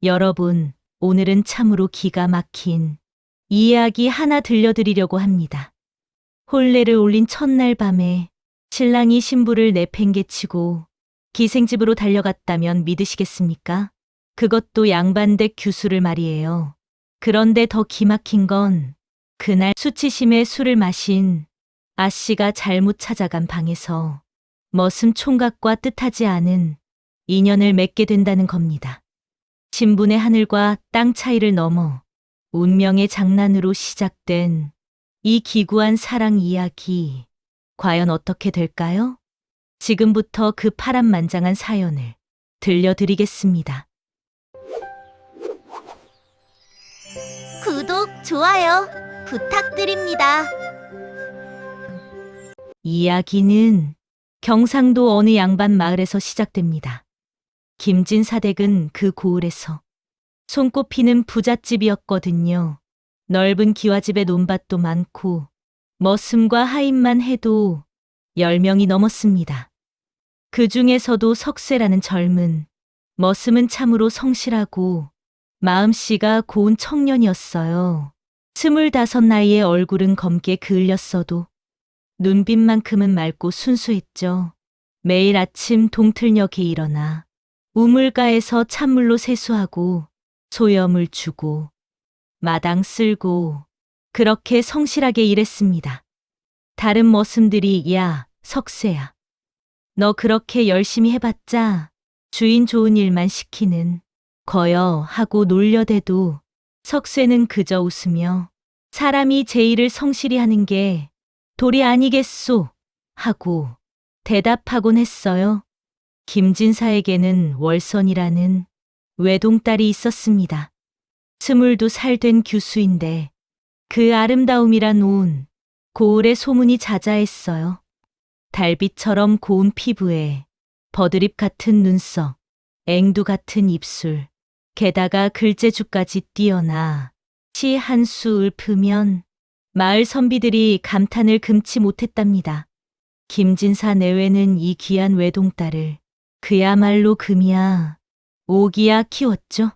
여러분, 오늘은 참으로 기가 막힌 이야기 하나 들려드리려고 합니다. 혼례를 올린 첫날 밤에 신랑이 신부를 내팽개치고 기생집으로 달려갔다면 믿으시겠습니까? 그것도 양반댁 규수를 말이에요. 그런데 더 기막힌 건 그날 수치심에 술을 마신 아씨가 잘못 찾아간 방에서 머슴 총각과 뜻하지 않은 인연을 맺게 된다는 겁니다. 신분의 하늘과 땅 차이를 넘어 운명의 장난으로 시작된 이 기구한 사랑 이야기, 과연 어떻게 될까요? 지금부터 그 파란만장한 사연을 들려드리겠습니다. 구독, 좋아요 부탁드립니다. 이야기는 경상도 어느 양반 마을에서 시작됩니다. 김진사댁은 그 고을에서 손꼽히는 부잣집이었거든요. 넓은 기와집에 논밭도 많고 머슴과 하인만 해도 10명이 넘었습니다. 그 중에서도 석쇠라는 젊은 머슴은 참으로 성실하고 마음씨가 고운 청년이었어요. 25 나이에 얼굴은 검게 그을렸어도 눈빛만큼은 맑고 순수했죠. 매일 아침 동틀녘에 일어나 우물가에서 찬물로 세수하고 소염을 주고 마당 쓸고 그렇게 성실하게 일했습니다. 다른 머슴들이 야, 석쇠야. 너 그렇게 열심히 해봤자 주인 좋은 일만 시키는 거여 하고 놀려대도 석쇠는 그저 웃으며 사람이 제 일을 성실히 하는 게 도리 아니겠소 하고 대답하곤 했어요. 김진사에게는 월선이라는 외동딸이 있었습니다. 22살 된 규수인데 그 아름다움이란 온 고을의 소문이 자자했어요. 달빛처럼 고운 피부에 버드립 같은 눈썹, 앵두 같은 입술, 게다가 글재주까지 뛰어나 시 한 수 읊으면 마을 선비들이 감탄을 금치 못했답니다. 김진사 내외는 이 귀한 외동딸을 그야말로 금이야 오기야 키웠죠.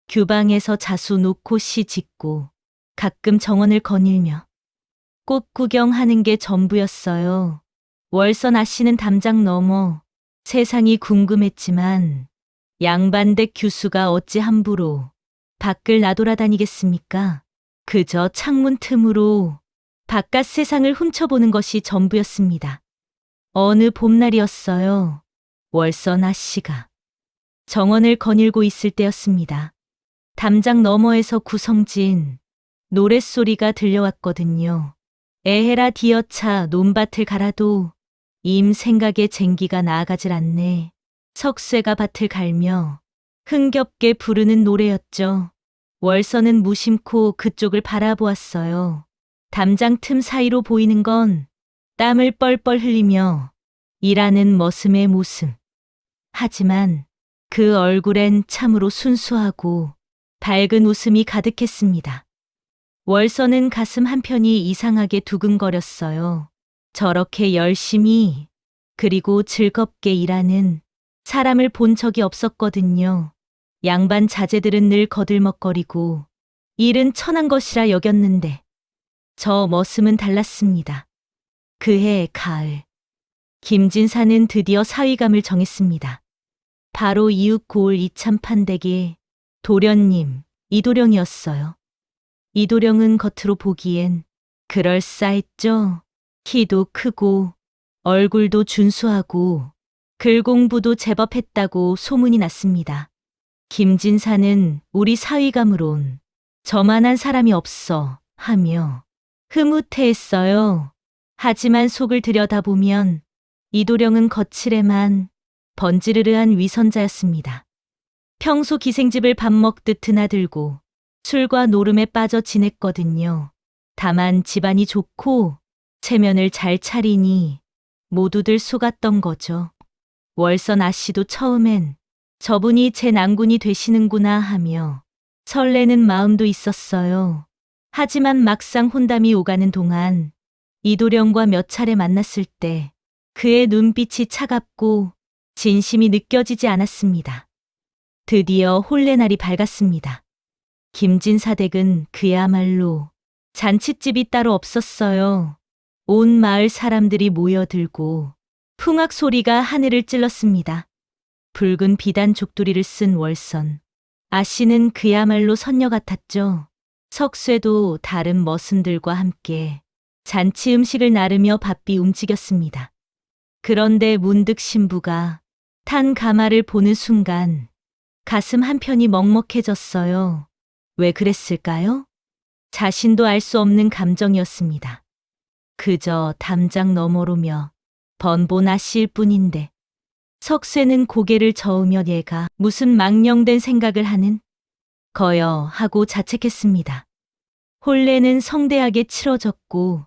규방에서 자수 놓고 시 짓고 가끔 정원을 거닐며 꽃 구경하는 게 전부였어요. 월선 아씨는 담장 넘어 세상이 궁금했지만 양반댁 규수가 어찌 함부로 밖을 나돌아다니겠습니까? 그저 창문 틈으로 바깥 세상을 훔쳐보는 것이 전부였습니다. 어느 봄날이었어요. 월선 아씨가 정원을 거닐고 있을 때였습니다. 담장 너머에서 구성진 노랫소리가 들려왔거든요. 에헤라 디어차 논밭을 갈아도 임 생각에 쟁기가 나아가질 않네. 석쇠가 밭을 갈며 흥겹게 부르는 노래였죠. 월선은 무심코 그쪽을 바라보았어요. 담장 틈 사이로 보이는 건 땀을 뻘뻘 흘리며 일하는 머슴의 모습. 하지만 그 얼굴엔 참으로 순수하고 밝은 웃음이 가득했습니다. 월선은 가슴 한편이 이상하게 두근거렸어요. 저렇게 열심히 그리고 즐겁게 일하는 사람을 본 적이 없었거든요. 양반 자제들은 늘 거들먹거리고 일은 천한 것이라 여겼는데 저 머슴은 달랐습니다. 그해 가을, 김진사는 드디어 사위감을 정했습니다. 바로 이웃 고을 이참판댁의 도련님 이도령이었어요. 이도령은 겉으로 보기엔 그럴싸했죠. 키도 크고 얼굴도 준수하고 글 공부도 제법 했다고 소문이 났습니다. 김진사는 우리 사위감으론 저만한 사람이 없어 하며 흐뭇해했어요. 하지만 속을 들여다보면 이도령은 거칠에만 번지르르한 위선자였습니다. 평소 기생집을 밥 먹듯 드나들고 술과 노름에 빠져 지냈거든요. 다만 집안이 좋고 체면을 잘 차리니 모두들 속았던 거죠. 월선 아씨도 처음엔 저분이 제 낭군이 되시는구나 하며 설레는 마음도 있었어요. 하지만 막상 혼담이 오가는 동안 이도령과 몇 차례 만났을 때 그의 눈빛이 차갑고 진심이 느껴지지 않았습니다. 드디어 혼례날이 밝았습니다. 김진사댁은 그야말로 잔칫집이 따로 없었어요. 온 마을 사람들이 모여들고 풍악 소리가 하늘을 찔렀습니다. 붉은 비단 족두리를 쓴 월선. 아씨는 그야말로 선녀 같았죠. 석쇠도 다른 머슴들과 함께 잔치 음식을 나르며 바삐 움직였습니다. 그런데 문득 신부가 탄 가마를 보는 순간 가슴 한편이 먹먹해졌어요. 왜 그랬을까요? 자신도 알 수 없는 감정이었습니다. 그저 담장 너머로며 번본 아씨일 뿐인데 석쇠는 고개를 저으며 얘가 무슨 망령된 생각을 하는 거여 하고 자책했습니다. 혼례는 성대하게 치러졌고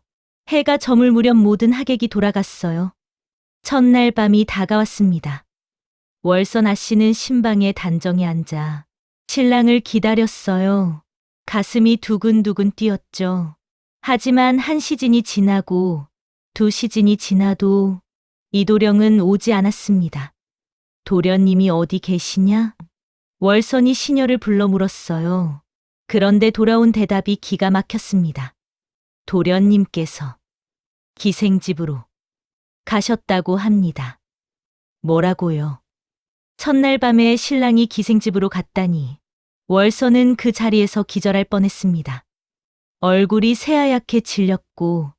해가 저물 무렵 모든 하객이 돌아갔어요. 첫날 밤이 다가왔습니다. 월선 아씨는 신방의 단정에 앉아 신랑을 기다렸어요. 가슴이 두근두근 뛰었죠. 하지만 한 시즌이 지나고 두 시즌이 지나도 이도령은 오지 않았습니다. 도련님이 어디 계시냐? 월선이 시녀를 불러 물었어요. 그런데 돌아온 대답이 기가 막혔습니다. 도련님께서 기생집으로 가셨다고 합니다. 뭐라고요? 첫날 밤에 신랑이 기생집으로 갔다니 월선은 그 자리에서 기절할 뻔했습니다. 얼굴이 새하얗게 질렸고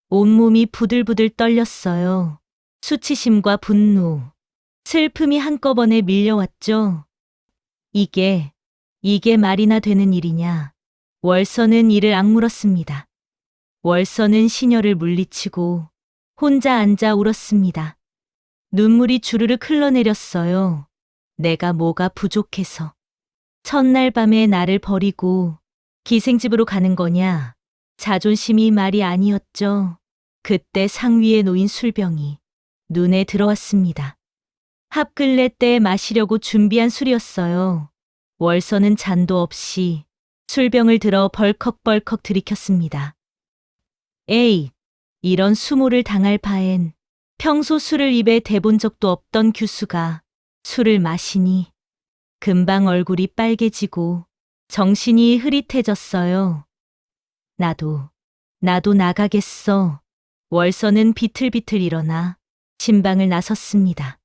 온몸이 부들부들 떨렸어요. 수치심과 분노, 슬픔이 한꺼번에 밀려왔죠. 이게 말이나 되는 일이냐. 월선은 이를 악물었습니다. 월선은 시녀를 물리치고 혼자 앉아 울었습니다. 눈물이 주르륵 흘러내렸어요. 내가 뭐가 부족해서 첫날 밤에 나를 버리고 기생집으로 가는 거냐. 자존심이 말이 아니었죠. 그때 상위에 놓인 술병이 눈에 들어왔습니다. 합근례 때 마시려고 준비한 술이었어요. 월선은 잔도 없이 술병을 들어 벌컥벌컥 들이켰습니다. 에이, 이런 수모를 당할 바엔 평소 술을 입에 대본 적도 없던 규수가 술을 마시니 금방 얼굴이 빨개지고 정신이 흐릿해졌어요. 나도 나가겠어. 월선은 비틀비틀 일어나 신방을 나섰습니다.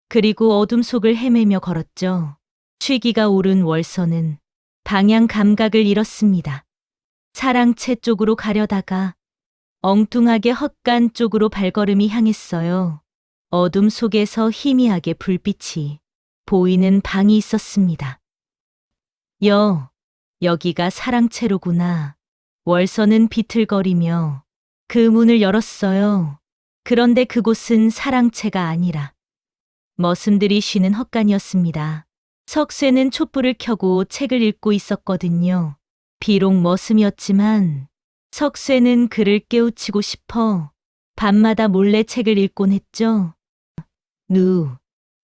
그리고 어둠 속을 헤매며 걸었죠. 취기가 오른 월선은 방향 감각을 잃었습니다. 사랑채 쪽으로 가려다가 엉뚱하게 헛간 쪽으로 발걸음이 향했어요. 어둠 속에서 희미하게 불빛이 보이는 방이 있었습니다. 여기가 사랑채로구나. 월선은 비틀거리며 그 문을 열었어요. 그런데 그곳은 사랑채가 아니라 머슴들이 쉬는 헛간이었습니다. 석쇠는 촛불을 켜고 책을 읽고 있었거든요. 비록 머슴이었지만 석쇠는 그를 깨우치고 싶어 밤마다 몰래 책을 읽곤 했죠.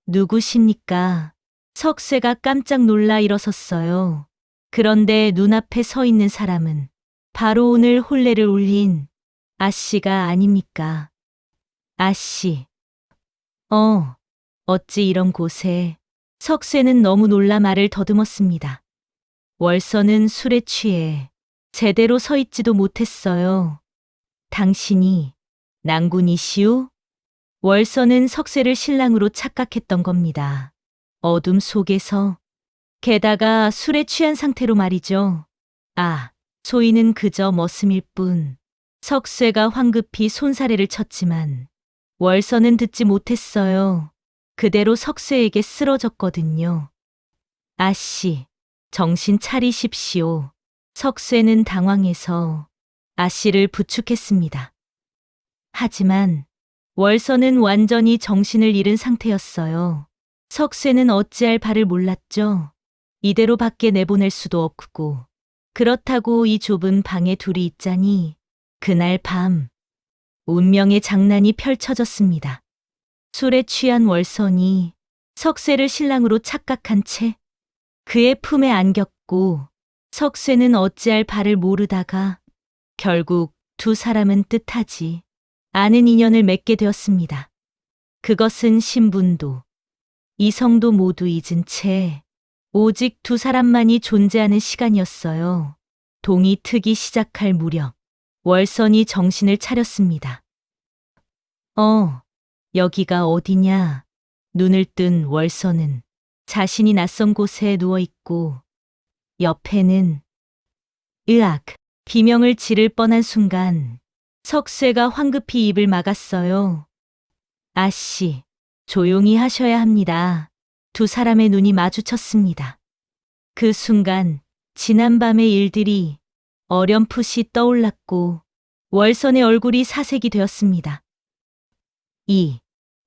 누구십니까? 석쇠가 깜짝 놀라 일어섰어요. 그런데 눈앞에 서 있는 사람은 바로 오늘 혼례를 올린 아씨가 아닙니까? 아씨. 어찌 이런 곳에. 석쇠는 너무 놀라 말을 더듬었습니다. 월선은 술에 취해 제대로 서 있지도 못했어요. 당신이 낭군이시오? 월선은 석쇠를 신랑으로 착각했던 겁니다. 어둠 속에서. 게다가 술에 취한 상태로 말이죠. 소인은 그저 머슴일 뿐. 석쇠가 황급히 손사래를 쳤지만 월선은 듣지 못했어요. 그대로 석쇠에게 쓰러졌거든요. 아씨, 정신 차리십시오. 석쇠는 당황해서 아씨를 부축했습니다. 하지만 월선은 완전히 정신을 잃은 상태였어요. 석쇠는 어찌할 바를 몰랐죠. 이대로 밖에 내보낼 수도 없고 그렇다고 이 좁은 방에 둘이 있자니 그날 밤 운명의 장난이 펼쳐졌습니다. 술에 취한 월선이 석쇠를 신랑으로 착각한 채 그의 품에 안겼고 석쇠는 어찌할 바를 모르다가 결국 두 사람은 뜻하지 않은 인연을 맺게 되었습니다. 그것은 신분도 이성도 모두 잊은 채 오직 두 사람만이 존재하는 시간이었어요. 동이 트기 시작할 무렵 월선이 정신을 차렸습니다. 여기가 어디냐? 눈을 뜬 월선은 자신이 낯선 곳에 누워있고 옆에는 으악! 비명을 지를 뻔한 순간 석쇠가 황급히 입을 막았어요. 아씨, 조용히 하셔야 합니다. 두 사람의 눈이 마주쳤습니다. 그 순간 지난밤의 일들이 어렴풋이 떠올랐고 월선의 얼굴이 사색이 되었습니다.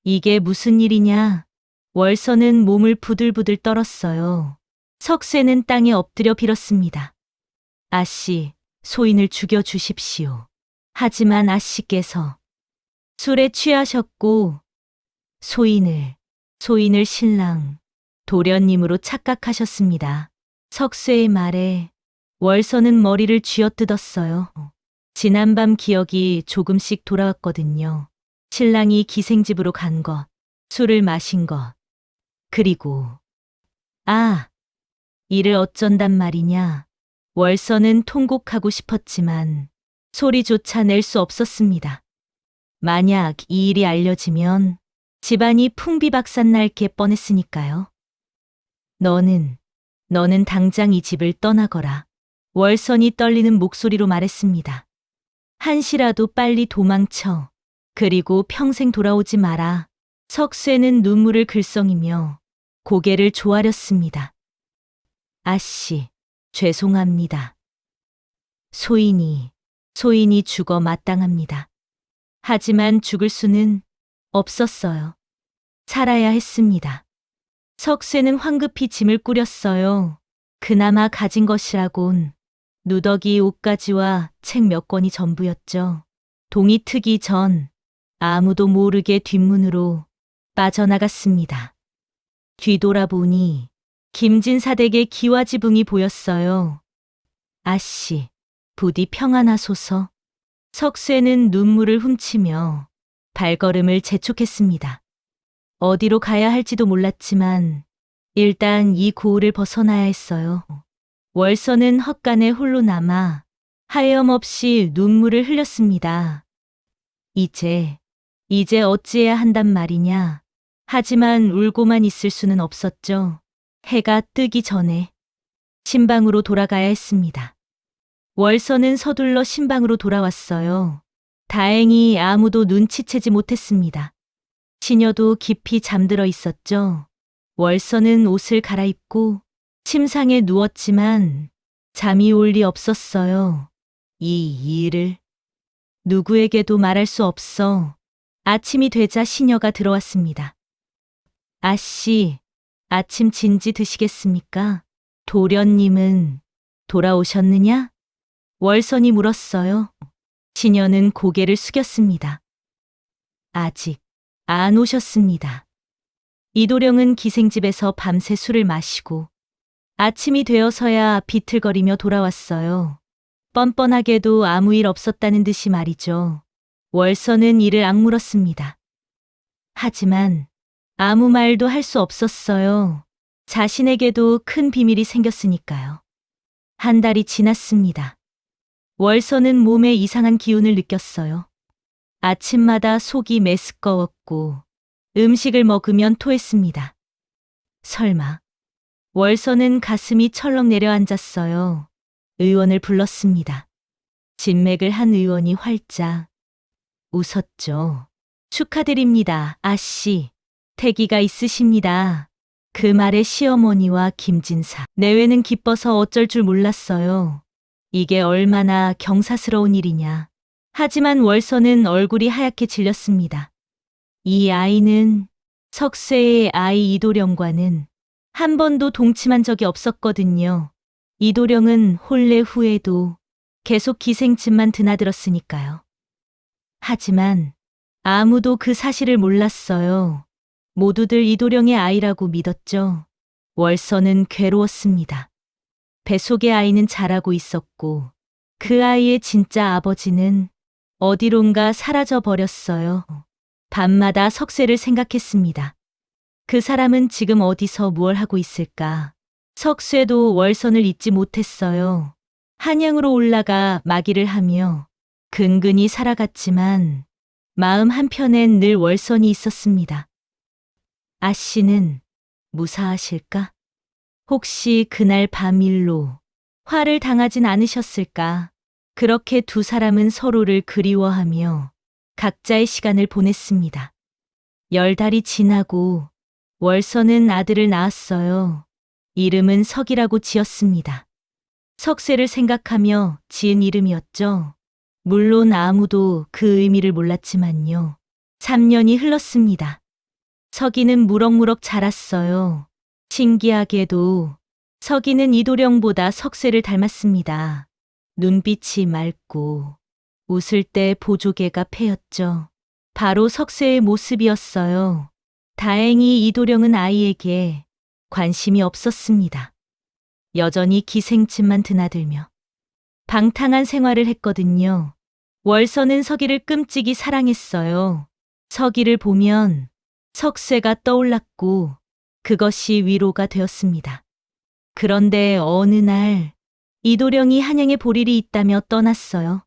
이게 무슨 일이냐? 월선은 몸을 부들부들 떨었어요. 석쇠는 땅에 엎드려 빌었습니다. 아씨, 소인을 죽여주십시오. 하지만 아씨께서 술에 취하셨고 소인을 신랑, 도련님으로 착각하셨습니다. 석쇠의 말에 월선은 머리를 쥐어뜯었어요. 지난밤 기억이 조금씩 돌아왔거든요. 신랑이 기생집으로 간 것, 술을 마신 것, 그리고 이를 어쩐단 말이냐. 월선은 통곡하고 싶었지만 소리조차 낼 수 없었습니다. 만약 이 일이 알려지면 집안이 풍비박산 날 게 뻔했으니까요. 너는 당장 이 집을 떠나거라. 월선이 떨리는 목소리로 말했습니다. 한시라도 빨리 도망쳐. 그리고 평생 돌아오지 마라. 석쇠는 눈물을 글썽이며 고개를 조아렸습니다. 아씨, 죄송합니다. 소인이 죽어 마땅합니다. 하지만 죽을 수는 없었어요. 살아야 했습니다. 석쇠는 황급히 짐을 꾸렸어요. 그나마 가진 것이라곤 누더기 옷가지와 책 몇 권이 전부였죠. 동이 트기 전 아무도 모르게 뒷문으로 빠져나갔습니다. 뒤돌아보니 김진사 댁의 기와지붕이 보였어요. 아씨, 부디 평안하소서. 석쇠는 눈물을 훔치며 발걸음을 재촉했습니다. 어디로 가야 할지도 몰랐지만 일단 이 고을을 벗어나야 했어요. 월선은 헛간에 홀로 남아 하염없이 눈물을 흘렸습니다. 이제 어찌해야 한단 말이냐. 하지만 울고만 있을 수는 없었죠. 해가 뜨기 전에 신방으로 돌아가야 했습니다. 월선은 서둘러 신방으로 돌아왔어요. 다행히 아무도 눈치채지 못했습니다. 시녀도 깊이 잠들어 있었죠. 월선은 옷을 갈아입고 침상에 누웠지만 잠이 올 리 없었어요. 이 일을 누구에게도 말할 수 없어. 아침이 되자 시녀가 들어왔습니다. 아씨, 아침 진지 드시겠습니까? 도련님은 돌아오셨느냐? 월선이 물었어요. 시녀는 고개를 숙였습니다. 아직 안 오셨습니다. 이도령은 기생집에서 밤새 술을 마시고 아침이 되어서야 비틀거리며 돌아왔어요. 뻔뻔하게도 아무 일 없었다는 듯이 말이죠. 월선은 이를 악물었습니다. 하지만 아무 말도 할 수 없었어요. 자신에게도 큰 비밀이 생겼으니까요. 한 달이 지났습니다. 월선은 몸에 이상한 기운을 느꼈어요. 아침마다 속이 메스꺼웠고 음식을 먹으면 토했습니다. 설마. 월선은 가슴이 철렁 내려앉았어요. 의원을 불렀습니다. 진맥을 한 의원이 활짝 웃었죠. 축하드립니다, 아씨. 태기가 있으십니다. 그 말에 시어머니와 김진사, 내외는 기뻐서 어쩔 줄 몰랐어요. 이게 얼마나 경사스러운 일이냐. 하지만 월선은 얼굴이 하얗게 질렸습니다. 이 아이는 석쇠의 아이 이도령과는 한 번도 동침한 적이 없었거든요. 이도령은 혼례 후에도 계속 기생집만 드나들었으니까요. 하지만 아무도 그 사실을 몰랐어요. 모두들 이도령의 아이라고 믿었죠. 월선은 괴로웠습니다. 뱃속의 아이는 자라고 있었고 그 아이의 진짜 아버지는 어디론가 사라져 버렸어요. 밤마다 석쇠를 생각했습니다. 그 사람은 지금 어디서 무얼 하고 있을까? 석쇠도 월선을 잊지 못했어요. 한양으로 올라가 마기를 하며 근근히 살아갔지만 마음 한편엔 늘 월선이 있었습니다. 아씨는 무사하실까? 혹시 그날 밤일로 화를 당하진 않으셨을까? 그렇게 두 사람은 서로를 그리워하며 각자의 시간을 보냈습니다. 10달이 지나고 월선은 아들을 낳았어요. 이름은 석이라고 지었습니다. 석쇠를 생각하며 지은 이름이었죠. 물론 아무도 그 의미를 몰랐지만요. 3년이 흘렀습니다. 석이는 무럭무럭 자랐어요. 신기하게도 석이는 이도령보다 석쇠를 닮았습니다. 눈빛이 맑고 웃을 때 보조개가 패였죠. 바로 석쇠의 모습이었어요. 다행히 이도령은 아이에게 관심이 없었습니다. 여전히 기생집만 드나들며 방탕한 생활을 했거든요. 월선은 석이를 끔찍이 사랑했어요. 석이를 보면 석쇠가 떠올랐고 그것이 위로가 되었습니다. 그런데 어느 날 이도령이 한양에 볼 일이 있다며 떠났어요.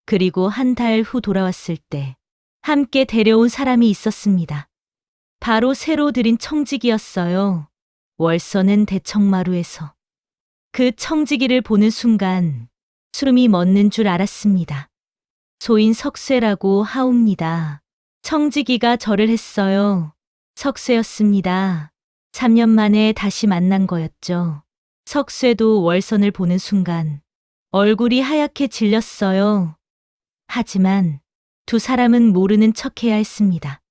그리고 한 달 후 돌아왔을 때 함께 데려온 사람이 있었습니다. 바로 새로 들인 청지기였어요. 월선은 대청마루에서 그 청지기를 보는 순간 수름이 멎는 줄 알았습니다. 소인 석쇠라고 하옵니다. 청지기가 절을 했어요. 석쇠였습니다. 3년 만에 다시 만난 거였죠. 석쇠도 월선을 보는 순간 얼굴이 하얗게 질렸어요. 하지만 두 사람은 모르는 척해야 했습니다.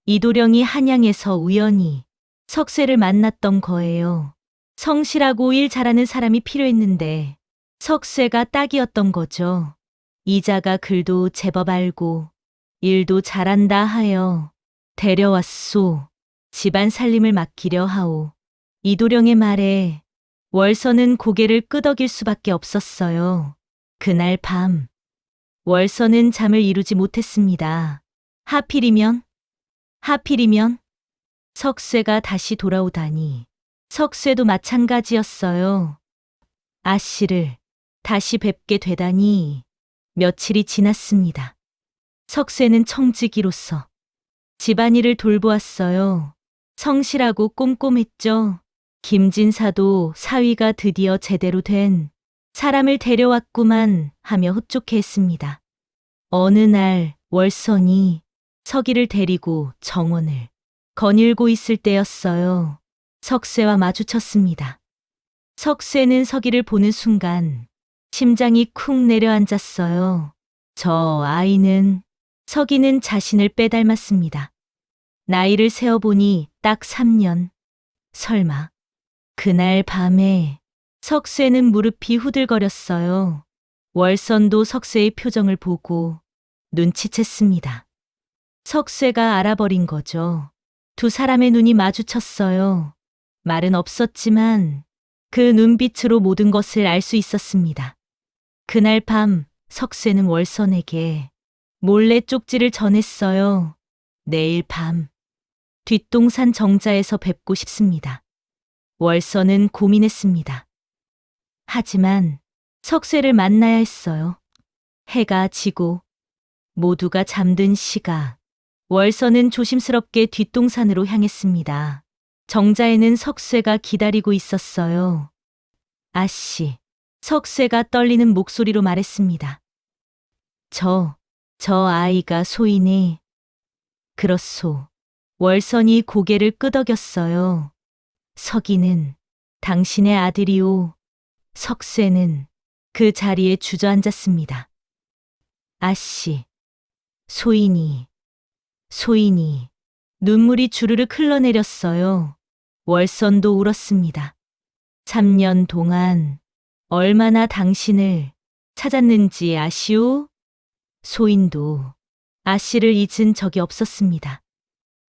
이도령이 한양에서 우연히 석쇠를 만났던 거예요. 성실하고 일 잘하는 사람이 필요했는데 석쇠가 딱이었던 거죠. 이자가 글도 제법 알고 일도 잘한다 하여 데려왔소. 집안 살림을 맡기려 하오. 이도령의 말에 월선은 고개를 끄덕일 수밖에 없었어요. 그날 밤 월선은 잠을 이루지 못했습니다. 하필이면 석쇠가 다시 돌아오다니. 석쇠도 마찬가지였어요. 아씨를 다시 뵙게 되다니. 며칠이 지났습니다. 석쇠는 청지기로서 집안일을 돌보았어요. 성실하고 꼼꼼했죠. 김진사도 사위가 드디어 제대로 된 사람을 데려왔구만 하며 흡족해했습니다. 어느 날 월선이 석이를 데리고 정원을 거닐고 있을 때였어요. 석쇠와 마주쳤습니다. 석쇠는 석이를 보는 순간 심장이 쿵 내려앉았어요. 저 아이는 석이는 자신을 빼닮았습니다. 나이를 세어보니 딱 3년. 설마 그날 밤에 석쇠는 무릎이 후들거렸어요. 월선도 석쇠의 표정을 보고 눈치챘습니다. 석쇠가 알아버린 거죠. 두 사람의 눈이 마주쳤어요. 말은 없었지만 그 눈빛으로 모든 것을 알 수 있었습니다. 그날 밤 석쇠는 월선에게 몰래 쪽지를 전했어요. 내일 밤 뒷동산 정자에서 뵙고 싶습니다. 월선은 고민했습니다. 하지만 석쇠를 만나야 했어요. 해가 지고 모두가 잠든 시각, 월선은 조심스럽게 뒷동산으로 향했습니다. 정자에는 석쇠가 기다리고 있었어요. 아씨, 석쇠가 떨리는 목소리로 말했습니다. 저 아이가 소이네. 그렇소. 월선이 고개를 끄덕였어요. 석이는 당신의 아들이오. 석쇠는 그 자리에 주저앉았습니다. 아씨, 소인이. 눈물이 주르륵 흘러내렸어요. 월선도 울었습니다. 3년 동안 얼마나 당신을 찾았는지 아시오? 소인도 아씨를 잊은 적이 없었습니다.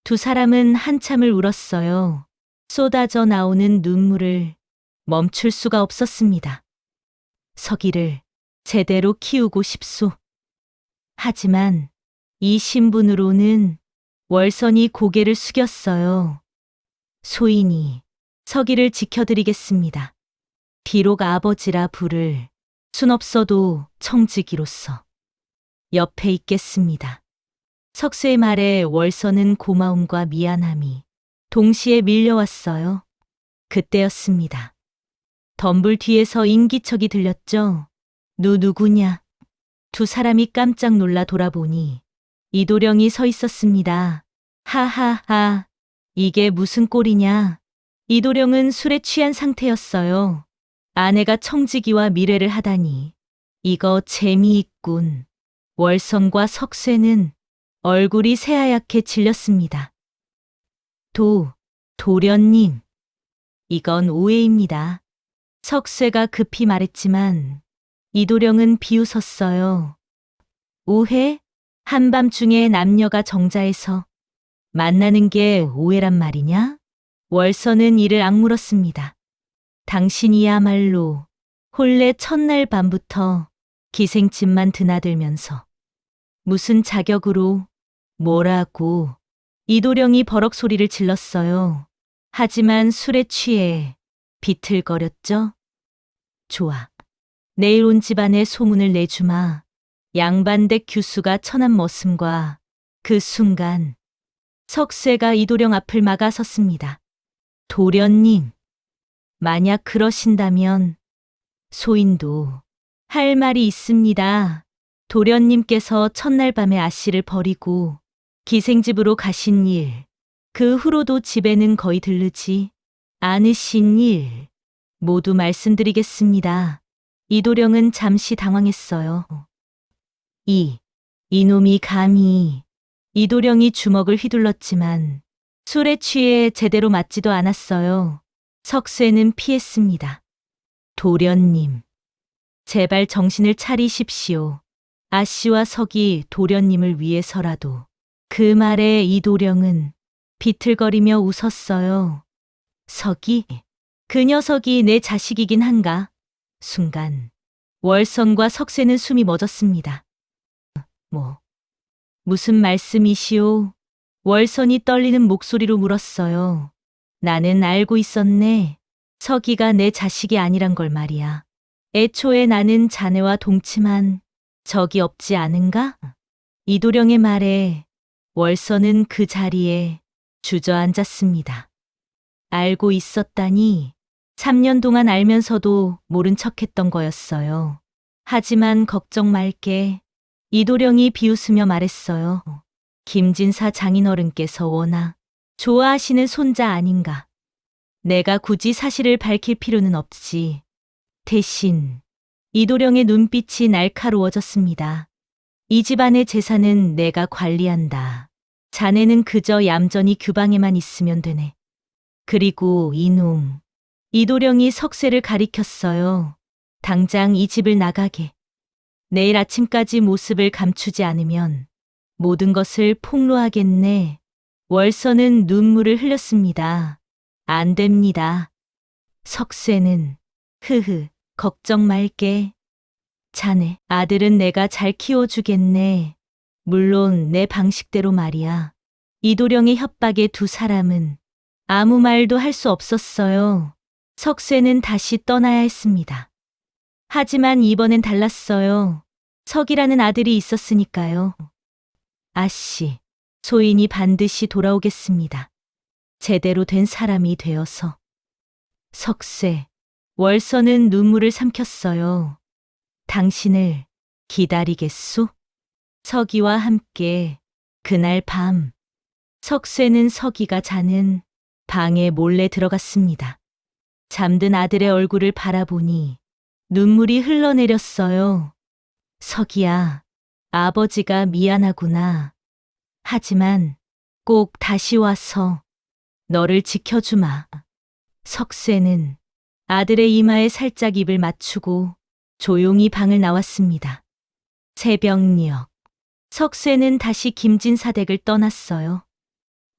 두 사람은 한참을 울었어요. 쏟아져 나오는 눈물을 멈출 수가 없었습니다. 석이를 제대로 키우고 싶소. 하지만 이 신분으로는 월선이 고개를 숙였어요. 소인이 서기를 지켜드리겠습니다. 비록 아버지라 부를 순 없어도 청지기로서 옆에 있겠습니다. 석쇠의 말에 월서는 고마움과 미안함이 동시에 밀려왔어요. 그때였습니다. 덤불 뒤에서 인기척이 들렸죠. 누구냐? 두 사람이 깜짝 놀라 돌아보니 이도령이 서 있었습니다. 하하하, 이게 무슨 꼴이냐? 이도령은 술에 취한 상태였어요. 아내가 청지기와 미래를 하다니. 이거 재미있군. 월성과 석쇠는 얼굴이 새하얗게 질렸습니다. 도련님. 이건 오해입니다. 석쇠가 급히 말했지만 이도령은 비웃었어요. 오해? 한밤중에 남녀가 정자에서 만나는 게 오해란 말이냐? 월서는 이를 악물었습니다. 당신이야말로 본래 첫날 밤부터 기생집만 드나들면서 무슨 자격으로 뭐라고 이도령이 버럭 소리를 질렀어요. 하지만 술에 취해 비틀거렸죠. 좋아. 내일 온 집안에 소문을 내주마. 양반댁 규수가 천한 머슴과 그 순간 석쇠가 이도령 앞을 막아섰습니다. 도련님, 만약 그러신다면 소인도 할 말이 있습니다. 도련님께서 첫날 밤에 아씨를 버리고 기생집으로 가신 일, 그 후로도 집에는 거의 들르지 않으신 일 모두 말씀드리겠습니다. 이도령은 잠시 당황했어요. 이놈이 감히. 이도령이 주먹을 휘둘렀지만 술에 취해 제대로 맞지도 않았어요. 석쇠는 피했습니다. 도련님, 제발 정신을 차리십시오. 아씨와 석이 도련님을 위해서라도. 그 말에 이도령은 비틀거리며 웃었어요. 석이? 그 녀석이 내 자식이긴 한가? 순간 월성과 석쇠는 숨이 멎었습니다. 무슨 말씀이시오? 월선이 떨리는 목소리로 물었어요. 나는 알고 있었네. 석이가 내 자식이 아니란 걸 말이야. 애초에 나는 자네와 동침한 적이 없지 않은가? 이도령의 말에 월선은 그 자리에 주저앉았습니다. 알고 있었다니 3년 동안 알면서도 모른 척했던 거였어요. 하지만 걱정 말게. 이도령이 비웃으며 말했어요. 김진사 장인어른께서 워낙 좋아하시는 손자 아닌가. 내가 굳이 사실을 밝힐 필요는 없지. 대신 이도령의 눈빛이 날카로워졌습니다. 이 집안의 재산은 내가 관리한다. 자네는 그저 얌전히 규방에만 있으면 되네. 그리고 이놈. 이도령이 석쇠를 가리켰어요. 당장 이 집을 나가게. 내일 아침까지 모습을 감추지 않으면 모든 것을 폭로하겠네. 월서는 눈물을 흘렸습니다. 안 됩니다. 석쇠는 걱정 말게. 자네 아들은 내가 잘 키워주겠네. 물론 내 방식대로 말이야. 이도령의 협박에 두 사람은 아무 말도 할 수 없었어요. 석쇠는 다시 떠나야 했습니다. 하지만 이번엔 달랐어요. 석이라는 아들이 있었으니까요. 아씨, 소인이 반드시 돌아오겠습니다. 제대로 된 사람이 되어서. 석쇠, 월서는 눈물을 삼켰어요. 당신을 기다리겠소? 석이와 함께 그날 밤, 석쇠는 석이가 자는 방에 몰래 들어갔습니다. 잠든 아들의 얼굴을 바라보니 눈물이 흘러내렸어요. 석이야, 아버지가 미안하구나. 하지만 꼭 다시 와서 너를 지켜주마. 석쇠는 아들의 이마에 살짝 입을 맞추고 조용히 방을 나왔습니다. 새벽녘, 석쇠는 다시 김진사 댁을 떠났어요.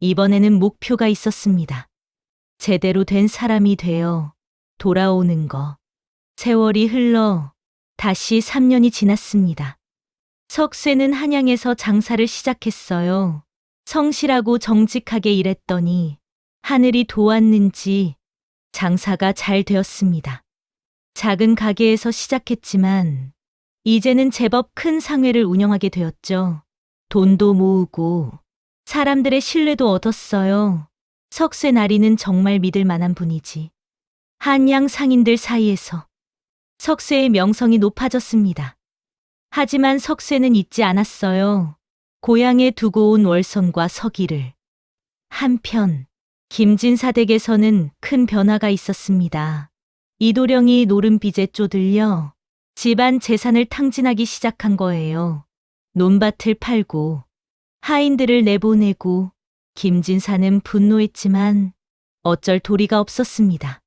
이번에는 목표가 있었습니다. 제대로 된 사람이 되어 돌아오는 거. 세월이 흘러 다시 3년이 지났습니다. 석쇠는 한양에서 장사를 시작했어요. 성실하고 정직하게 일했더니 하늘이 도왔는지 장사가 잘 되었습니다. 작은 가게에서 시작했지만 이제는 제법 큰 상회를 운영하게 되었죠. 돈도 모으고 사람들의 신뢰도 얻었어요. 석쇠 나리는 정말 믿을 만한 분이지. 한양 상인들 사이에서 석쇠의 명성이 높아졌습니다. 하지만 석쇠는 잊지 않았어요. 고향에 두고 온 월선과 서기를. 한편 김진사 댁에서는 큰 변화가 있었습니다. 이도령이 노름빚에 쪼들려 집안 재산을 탕진하기 시작한 거예요. 논밭을 팔고 하인들을 내보내고 김진사는 분노했지만 어쩔 도리가 없었습니다.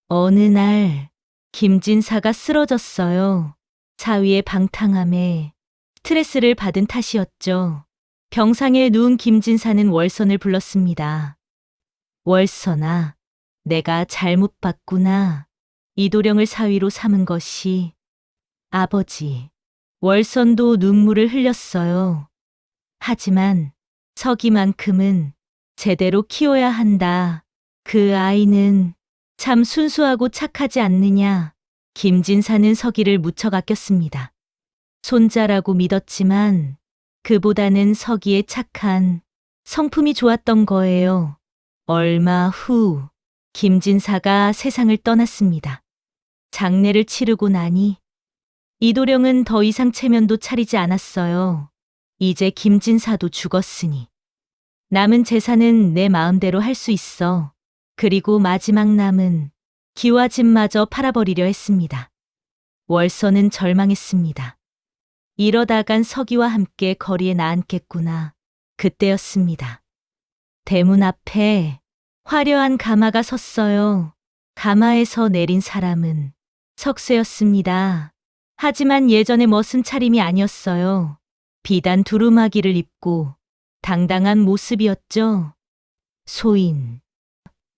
어느 날 김진사가 쓰러졌어요. 사위의 방탕함에 스트레스를 받은 탓이었죠. 병상에 누운 김진사는 월선을 불렀습니다. 월선아, 내가 잘못 봤구나. 이도령을 사위로 삼은 것이. 아버지, 월선도 눈물을 흘렸어요. 하지만 서기만큼은 제대로 키워야 한다. 그 아이는 참 순수하고 착하지 않느냐. 김진사는 서기를 무척 아꼈습니다. 손자라고 믿었지만 그보다는 서기의 착한 성품이 좋았던 거예요. 얼마 후 김진사가 세상을 떠났습니다. 장례를 치르고 나니 이도령은 더 이상 체면도 차리지 않았어요. 이제 김진사도 죽었으니 남은 재산은 내 마음대로 할 수 있어. 그리고 마지막 남은 기와 집마저 팔아버리려 했습니다. 월선은 절망했습니다. 이러다간 서기와 함께 거리에 나앉겠구나. 그때였습니다. 대문 앞에 화려한 가마가 섰어요. 가마에서 내린 사람은 석쇠였습니다. 하지만 예전의 멋은 차림이 아니었어요. 비단 두루마기를 입고 당당한 모습이었죠. 소인.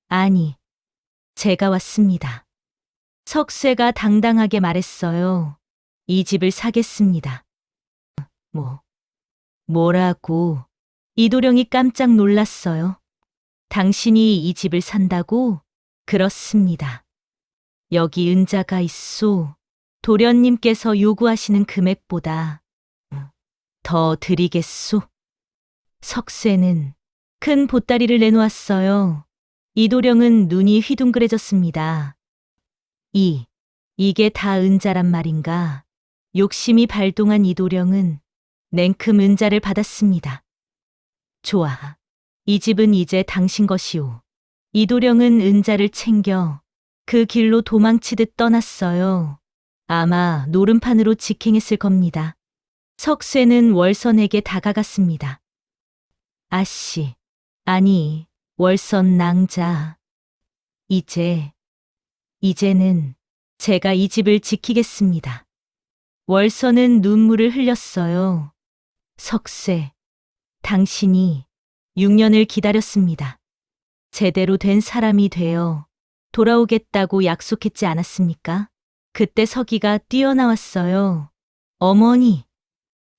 아니, 제가 왔습니다. 석쇠가 당당하게 말했어요. 이 집을 사겠습니다. 뭐라고? 이도령이 깜짝 놀랐어요. 당신이 이 집을 산다고? 그렇습니다. 여기 은자가 있소. 도련님께서 요구하시는 금액보다 더 드리겠소. 석쇠는 큰 보따리를 내놓았어요. 이도령은 눈이 휘둥그레졌습니다. 이게 다 은자란 말인가? 욕심이 발동한 이도령은 냉큼 은자를 받았습니다. 좋아. 이 집은 이제 당신 것이오. 이도령은 은자를 챙겨 그 길로 도망치듯 떠났어요. 아마 노름판으로 직행했을 겁니다. 석쇠는 월선에게 다가갔습니다. 아씨, 아니, 월선 낭자. 이제는 제가 이 집을 지키겠습니다. 월선은 눈물을 흘렸어요. 석쇠, 당신이 6년을 기다렸습니다. 제대로 된 사람이 되어 돌아오겠다고 약속했지 않았습니까? 그때 서기가 뛰어나왔어요. 어머니,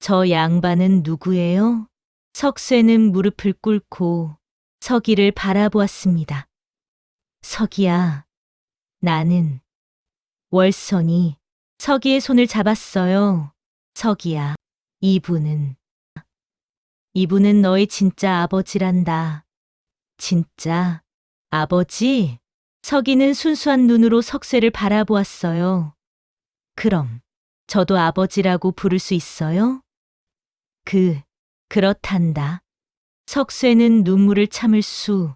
저 양반은 누구예요? 석쇠는 무릎을 꿇고 서기를 바라보았습니다. 서기야, 나는. 월선이 서기의 손을 잡았어요. 서기야, 이분은 너의 진짜 아버지란다. 진짜 아버지? 서기는 순수한 눈으로 석쇠를 바라보았어요. 그럼 저도 아버지라고 부를 수 있어요? 그렇단다. 석쇠는 눈물을 참을 수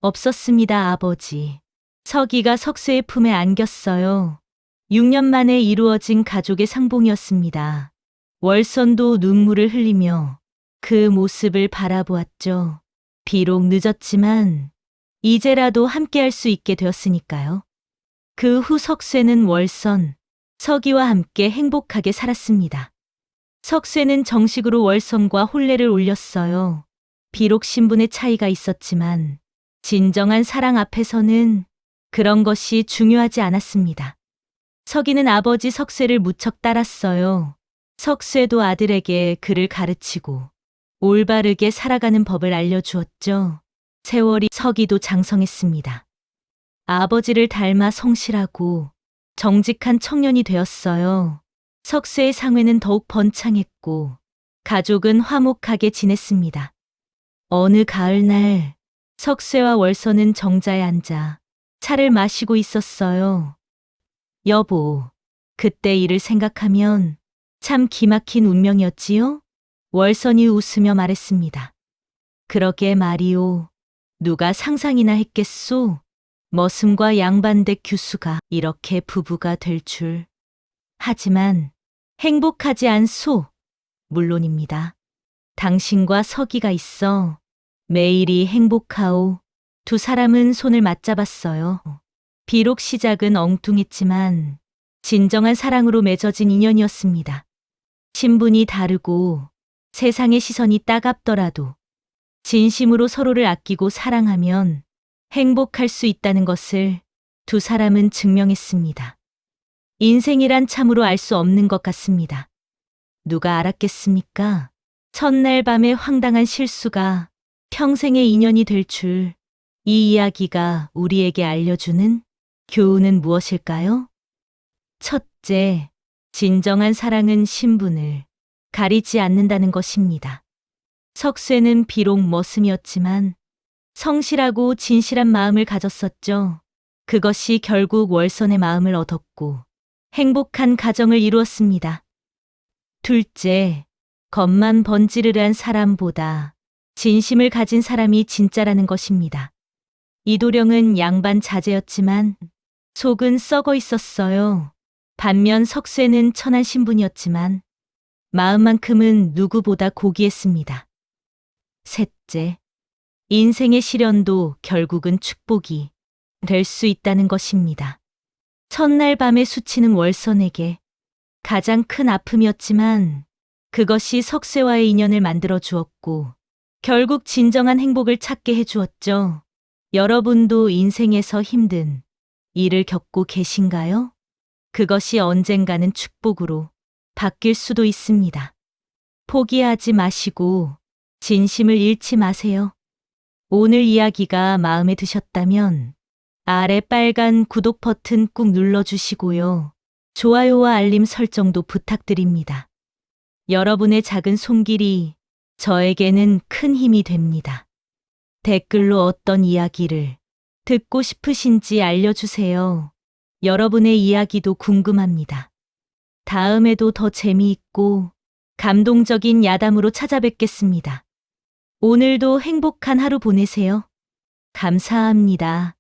없었습니다, 아버지. 서기가 석쇠의 품에 안겼어요. 6년 만에 이루어진 가족의 상봉이었습니다. 월선도 눈물을 흘리며 그 모습을 바라보았죠. 비록 늦었지만 이제라도 함께할 수 있게 되었으니까요. 그 후 석쇠는 월선, 서기와 함께 행복하게 살았습니다. 석쇠는 정식으로 월선과 혼례를 올렸어요. 비록 신분의 차이가 있었지만 진정한 사랑 앞에서는 그런 것이 중요하지 않았습니다. 서기는 아버지 석쇠를 무척 따랐어요. 석쇠도 아들에게 그를 가르치고 올바르게 살아가는 법을 알려주었죠. 세월이 서기도 장성했습니다. 아버지를 닮아 성실하고 정직한 청년이 되었어요. 석쇠의 상회는 더욱 번창했고 가족은 화목하게 지냈습니다. 어느 가을날 석쇠와 월선은 정자에 앉아 차를 마시고 있었어요. 여보, 그때 일을 생각하면 참 기막힌 운명이었지요? 월선이 웃으며 말했습니다. 그러게 말이오. 누가 상상이나 했겠소? 머슴과 양반댁 규수가 이렇게 부부가 될 줄. 하지만 행복하지 않소. 물론입니다. 당신과 서기가 있어 매일이 행복하오. 두 사람은 손을 맞잡았어요. 비록 시작은 엉뚱했지만 진정한 사랑으로 맺어진 인연이었습니다. 신분이 다르고 세상의 시선이 따갑더라도 진심으로 서로를 아끼고 사랑하면 행복할 수 있다는 것을 두 사람은 증명했습니다. 인생이란 참으로 알 수 없는 것 같습니다. 누가 알았겠습니까? 첫날 밤의 황당한 실수가 평생의 인연이 될 줄. 이 이야기가 우리에게 알려주는 교훈은 무엇일까요? 첫째, 진정한 사랑은 신분을 가리지 않는다는 것입니다. 석쇠는 비록 머슴이었지만 성실하고 진실한 마음을 가졌었죠. 그것이 결국 월선의 마음을 얻었고 행복한 가정을 이루었습니다. 둘째, 겉만 번지르르한 사람보다 진심을 가진 사람이 진짜라는 것입니다. 이도령은 양반 자제였지만 속은 썩어 있었어요. 반면 석쇠는 천한 신분이었지만 마음만큼은 누구보다 고귀했습니다. 셋째, 인생의 시련도 결국은 축복이 될 수 있다는 것입니다. 첫날 밤에 수치는 월선에게 가장 큰 아픔이었지만 그것이 석쇠와의 인연을 만들어 주었고 결국 진정한 행복을 찾게 해주었죠. 여러분도 인생에서 힘든 일을 겪고 계신가요? 그것이 언젠가는 축복으로 바뀔 수도 있습니다. 포기하지 마시고 진심을 잃지 마세요. 오늘 이야기가 마음에 드셨다면 아래 빨간 구독 버튼 꾹 눌러주시고요. 좋아요와 알림 설정도 부탁드립니다. 여러분의 작은 손길이 저에게는 큰 힘이 됩니다. 댓글로 어떤 이야기를 듣고 싶으신지 알려주세요. 여러분의 이야기도 궁금합니다. 다음에도 더 재미있고 감동적인 야담으로 찾아뵙겠습니다. 오늘도 행복한 하루 보내세요. 감사합니다.